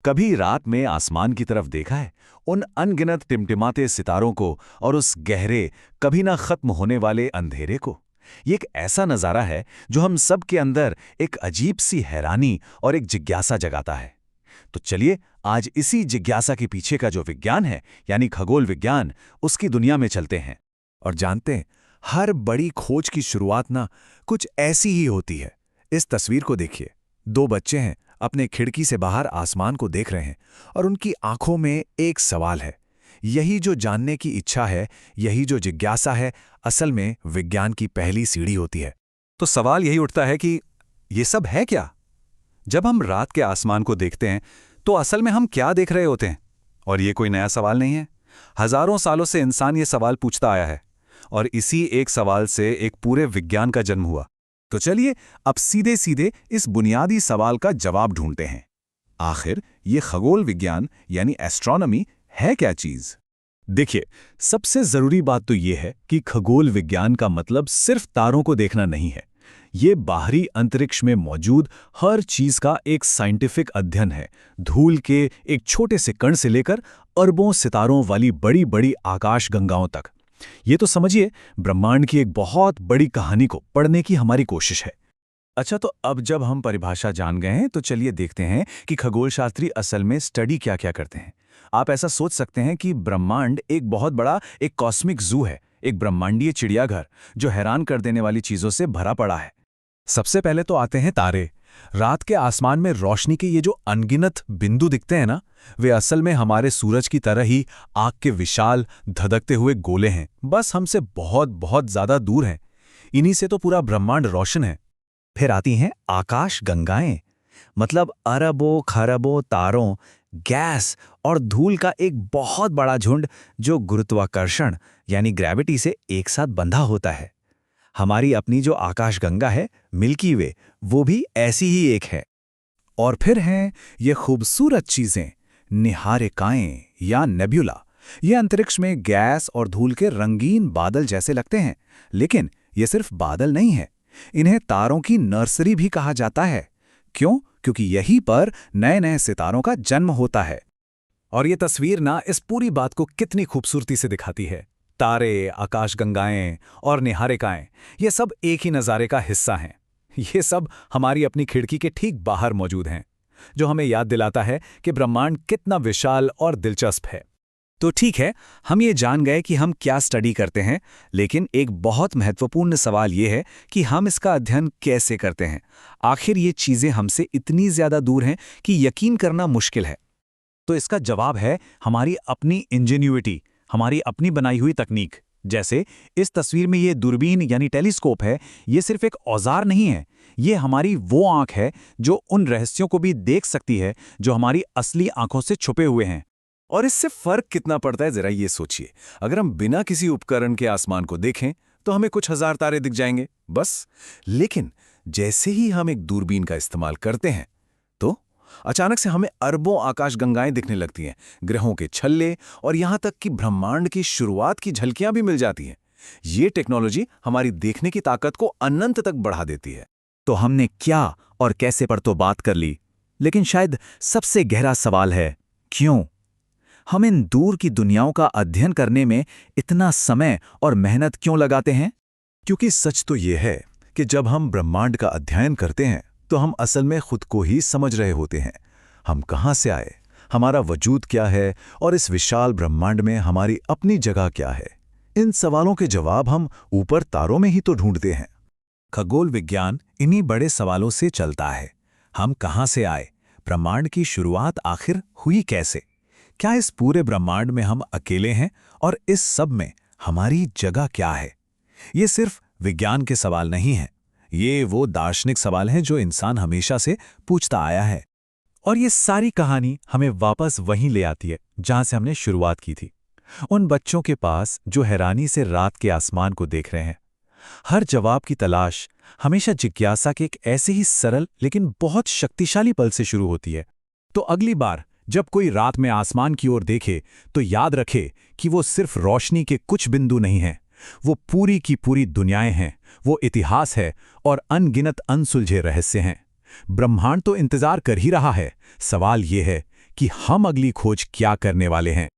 कभी रात में आसमान की तरफ देखा है, उन अनगिनत टिमटिमाते सितारों को और उस गहरे, कभी ना खत्म होने वाले अंधेरे को? ये एक ऐसा नज़ारा है जो हम सब के अंदर एक अजीब सी हैरानी और एक जिज्ञासा जगाता है। तो चलिए आज इसी जिज्ञासा के पीछे का जो विज्ञान है, यानी खगोल विज्ञान, उसकी दुनिया में चलते हैं और जानते हैं हर बड़ी खोज की शुरुआत ना कुछ ऐसी ही होती है। इस तस्वीर को देखिए, दो बच्चे हैं, अपने खिड़की से बाहर आसमान को देख रहे हैं और उनकी आंखों में एक सवाल है। यही जो जानने की इच्छा है, यही जो जिज्ञासा है, असल में विज्ञान की पहली सीढ़ी होती है। तो सवाल यही उठता है कि ये सब है क्या? जब हम रात के आसमान को देखते हैं तो असल में हम क्या देख रहे होते हैं? और ये कोई नया सवाल नहीं है। हजारों सालों से इंसान ये सवाल पूछता आया है और इसी एक सवाल से एक पूरे विज्ञान का जन्म हुआ। तो चलिए अब सीधे सीधे इस बुनियादी सवाल का जवाब ढूंढते हैं। आखिर ये खगोल विज्ञान यानी एस्ट्रोनॉमी है क्या चीज? देखिए, सबसे जरूरी बात तो ये है कि खगोल विज्ञान का मतलब सिर्फ तारों को देखना नहीं है। ये बाहरी अंतरिक्ष में मौजूद हर चीज का एक साइंटिफिक अध्ययन है, धूल के एक छोटे से कण से लेकर अरबों सितारों वाली बड़ी बड़ी आकाश गंगाओं तक। ये तो समझिए ब्रह्मांड की एक बहुत बड़ी कहानी को पढ़ने की हमारी कोशिश है। अच्छा, तो अब जब हम परिभाषा जान गए हैं तो चलिए देखते हैं कि खगोलशास्त्री असल में स्टडी क्या क्या करते हैं। आप ऐसा सोच सकते हैं कि ब्रह्मांड एक बहुत बड़ा एक कॉस्मिक जू है, एक ब्रह्मांडीय चिड़ियाघर जो हैरान कर देने वाली चीजों से भरा पड़ा है। सबसे पहले तो आते हैं तारे। रात के आसमान में रोशनी के ये जो अनगिनत बिंदु दिखते हैं ना, वे असल में हमारे सूरज की तरह ही आग के विशाल धधकते हुए गोले हैं, बस हमसे बहुत बहुत ज्यादा दूर हैं। इन्हीं से तो पूरा ब्रह्मांड रोशन है। फिर आती हैं आकाश गंगाएं, मतलब अरबों खरबों तारों, गैस और धूल का एक बहुत बड़ा झुंड जो गुरुत्वाकर्षण यानी ग्रेविटी से एक साथ बंधा होता है। हमारी अपनी जो आकाशगंगा है, मिल्की वे, वो भी ऐसी ही एक है। और फिर हैं ये खूबसूरत चीजें, निहारिकाएं या नेब्यूला। ये अंतरिक्ष में गैस और धूल के रंगीन बादल जैसे लगते हैं, लेकिन ये सिर्फ बादल नहीं है। इन्हें तारों की नर्सरी भी कहा जाता है। क्यों? क्योंकि यहीं पर नए नए सितारों का जन्म होता है। और ये तस्वीर ना इस पूरी बात को कितनी खूबसूरती से दिखाती है। तारे, आकाशगंगाएं और निहारिकाएं, ये सब एक ही नज़ारे का हिस्सा हैं। ये सब हमारी अपनी खिड़की के ठीक बाहर मौजूद हैं, जो हमें याद दिलाता है कि ब्रह्मांड कितना विशाल और दिलचस्प है। तो ठीक है, हम ये जान गए कि हम क्या स्टडी करते हैं, लेकिन एक बहुत महत्वपूर्ण सवाल ये है कि हम इसका अध्ययन कैसे करते हैं। आखिर ये चीज़ें हमसे इतनी ज़्यादा दूर हैं कि यकीन करना मुश्किल है। तो इसका जवाब है हमारी अपनी इंजेन्युइटी, हमारी अपनी बनाई हुई तकनीक। जैसे इस तस्वीर में ये दूरबीन यानी टेलीस्कोप है, ये सिर्फ एक औजार नहीं है, ये हमारी वो आंख है जो उन रहस्यों को भी देख सकती है जो हमारी असली आंखों से छुपे हुए हैं। और इससे फर्क कितना पड़ता है जरा ये सोचिए। अगर हम बिना किसी उपकरण के आसमान को देखें तो हमें कुछ हजार तारे दिख जाएंगे बस। लेकिन जैसे ही हम एक दूरबीन का इस्तेमाल करते हैं तो अचानक से हमें अरबों आकाशगंगाएं दिखने लगती हैं, ग्रहों के छल्ले और यहां तक कि ब्रह्मांड की शुरुआत की झलकियां भी मिल जाती हैं। ये टेक्नोलॉजी हमारी देखने की ताकत को अनंत तक बढ़ा देती है। तो हमने क्या और कैसे पर तो बात कर ली, लेकिन शायद सबसे गहरा सवाल है क्यों? हम इन दूर की दुनियाओं का अध्ययन करने में इतना समय और मेहनत क्यों लगाते हैं? क्योंकि सच तो ये है कि जब हम ब्रह्मांड का अध्ययन करते हैं तो हम असल में खुद को ही समझ रहे होते हैं। हम कहाँ से आए, हमारा वजूद क्या है और इस विशाल ब्रह्मांड में हमारी अपनी जगह क्या है। इन सवालों के जवाब हम ऊपर तारों में ही तो ढूंढते हैं। खगोल विज्ञान इन्हीं बड़े सवालों से चलता है। हम कहाँ से आए, ब्रह्मांड की शुरुआत आखिर हुई कैसे, क्या इस पूरे ब्रह्मांड में हम अकेले हैं और इस सब में हमारी जगह क्या है। ये सिर्फ विज्ञान के सवाल नहीं हैं, ये वो दार्शनिक सवाल हैं जो इंसान हमेशा से पूछता आया है। और ये सारी कहानी हमें वापस वहीं ले आती है जहां से हमने शुरुआत की थी, उन बच्चों के पास जो हैरानी से रात के आसमान को देख रहे हैं। हर जवाब की तलाश हमेशा जिज्ञासा के एक ऐसे ही सरल लेकिन बहुत शक्तिशाली पल से शुरू होती है। तो अगली बार जब कोई रात में आसमान की ओर देखे तो याद रखे कि वो सिर्फ रोशनी के कुछ बिंदु नहीं हैं, वो पूरी की पूरी दुनियाएं हैं, वो इतिहास है और अनगिनत अनसुलझे रहस्य हैं। ब्रह्मांड तो इंतजार कर ही रहा है। सवाल ये है कि हम अगली खोज क्या करने वाले हैं।